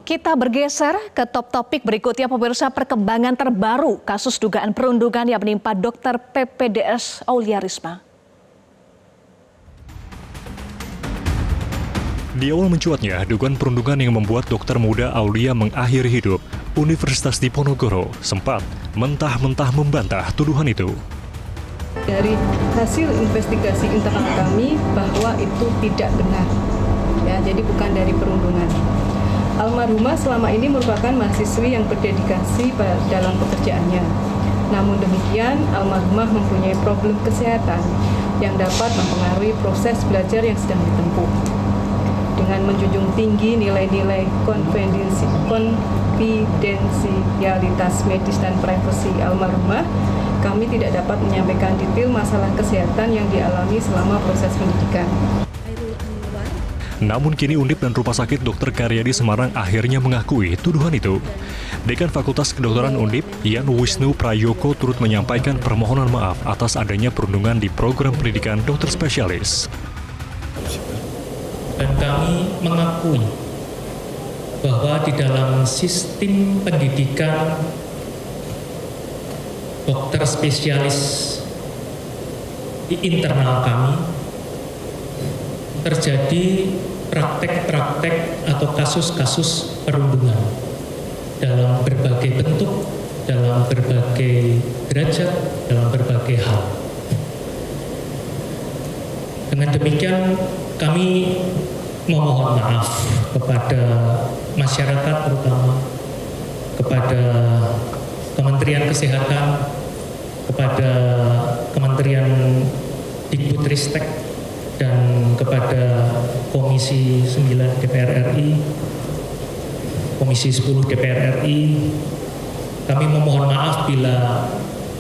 Kita bergeser ke top topik berikutnya, pemirsa. Perkembangan terbaru kasus dugaan perundungan yang menimpa dokter PPDS Aulia Risma. Di awal mencuatnya dugaan perundungan yang membuat dokter muda Aulia mengakhiri hidup, Universitas Diponegoro sempat mentah-mentah membantah tuduhan itu. Dari hasil investigasi internal kami bahwa itu tidak benar, ya, jadi bukan dari perundungan. Almarhumah selama ini merupakan mahasiswi yang berdedikasi dalam pekerjaannya. Namun demikian, almarhumah mempunyai problem kesehatan yang dapat mempengaruhi proses belajar yang sedang ditempuh. Dengan menjunjung tinggi nilai-nilai konfidensialitas medis dan privasi almarhumah, kami tidak dapat menyampaikan detail masalah kesehatan yang dialami selama proses pendidikan. Namun kini Undip dan Rumah Sakit Dr. Karyadi Semarang akhirnya mengakui tuduhan itu. Dekan Fakultas Kedokteran Undip, Yan Wisnu Prayoko, turut menyampaikan permohonan maaf atas adanya perundungan di program pendidikan dokter spesialis. Dan kami mengakui bahwa di dalam sistem pendidikan dokter spesialis di internal kami terjadi praktek-praktek atau kasus-kasus perundungan dalam berbagai bentuk, dalam berbagai derajat, dalam berbagai hal. Dengan demikian kami memohon maaf kepada masyarakat, terutama kepada Kementerian Kesehatan, kepada Kementerian Dikbudristek, dan kepada Komisi 9 DPR RI, Komisi 10 DPR RI. Kami memohon maaf bila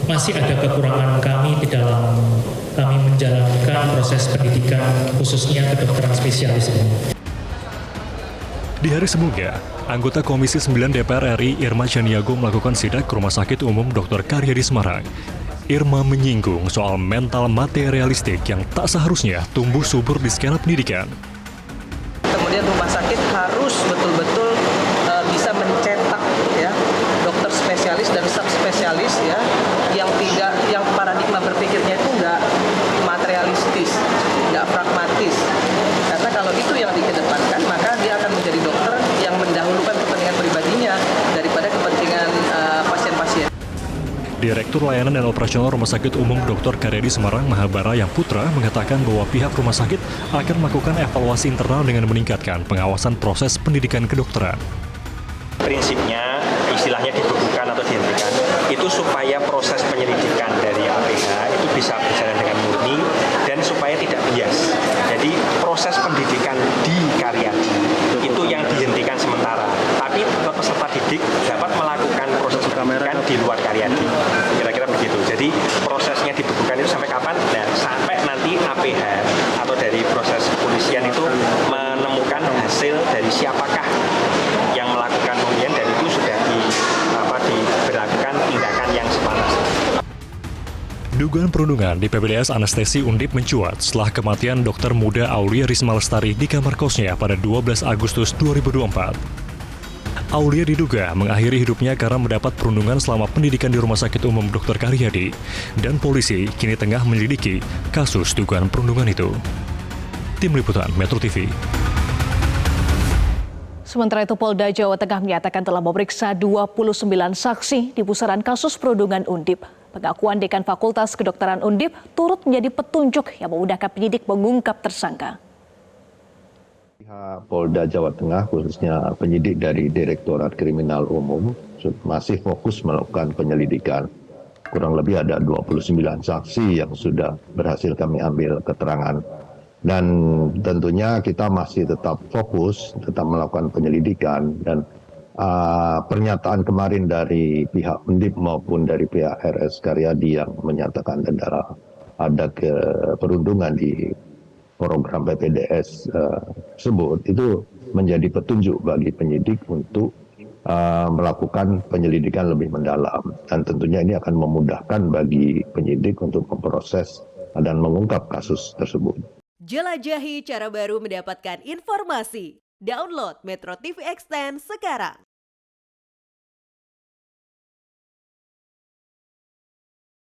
masih ada kekurangan kami di dalam kami menjalankan proses pendidikan khususnya kedokteran spesialis ini. Di hari sebelumnya, anggota Komisi 9 DPR RI Irma Chaniago melakukan sidak ke Rumah Sakit Umum Dr. Karyadi Semarang. Irma menyinggung soal mental materialistik yang tak seharusnya tumbuh subur di skala pendidikan. Kemudian rumah sakit harus betul-betul bisa mencetak, ya, dokter spesialis dan subspesialis, ya, yang paradigma berpikirnya itu nggak materialistis, nggak pragmatis. Karena kalau itu yang dikedepankan, maka dia akan menjadi dokter yang mendahulukan kepentingan pribadinya daripada kepentingan pasien-pasien. Direktur Layanan dan Operasional Rumah Sakit Umum Dr. Karyadi Semarang Mahabara Yang Putra mengatakan bahwa pihak rumah sakit akan melakukan evaluasi internal dengan meningkatkan pengawasan proses pendidikan kedokteran. Prinsipnya, istilahnya dibekukan atau dihentikan, itu supaya proses penyelidikan dari APH itu bisa berjalan dengan murni dan supaya tidak bias. Jadi proses pendidikan di Karyadi itu yang dihentikan sementara, tapi peserta didik dapat melakukan proses pendidikan di luar Karyadi. Kira-kira begitu. Jadi prosesnya dibekukan itu sampai kapan? Nah, sampai nanti APH atau dari proses kepolisian itu menemukan hasil dari siapakah yang melakukan pemilihan, dan itu sudah diberlakukan tindakan yang sepantasnya. Dugaan perundungan di PPDS Anestesi Undip mencuat setelah kematian dokter muda Aulia Risma Lestari di kamar kosnya pada 12 Agustus 2024. Aulia diduga mengakhiri hidupnya karena mendapat perundungan selama pendidikan di Rumah Sakit Umum Dr. Karyadi, dan polisi kini tengah menyelidiki kasus dugaan perundungan itu. Tim Liputan Metro TV. Sementara itu, Polda Jawa Tengah menyatakan telah memeriksa 29 saksi di pusaran kasus perundungan Undip. Pengakuan Dekan Fakultas Kedokteran Undip turut menjadi petunjuk yang memudahkan penyidik mengungkap tersangka. Pihak Polda Jawa Tengah, khususnya penyidik dari Direktorat Kriminal Umum, masih fokus melakukan penyelidikan. Kurang lebih ada 29 saksi yang sudah berhasil kami ambil keterangan. Dan tentunya kita masih tetap fokus, tetap melakukan penyelidikan, dan pernyataan kemarin dari pihak Undip maupun dari pihak RS Karyadi yang menyatakan ada perundungan di program PPDS tersebut, itu menjadi petunjuk bagi penyidik untuk melakukan penyelidikan lebih mendalam. Dan tentunya ini akan memudahkan bagi penyidik untuk memproses dan mengungkap kasus tersebut. Jelajahi cara baru mendapatkan informasi. Download Metro TV Extend sekarang.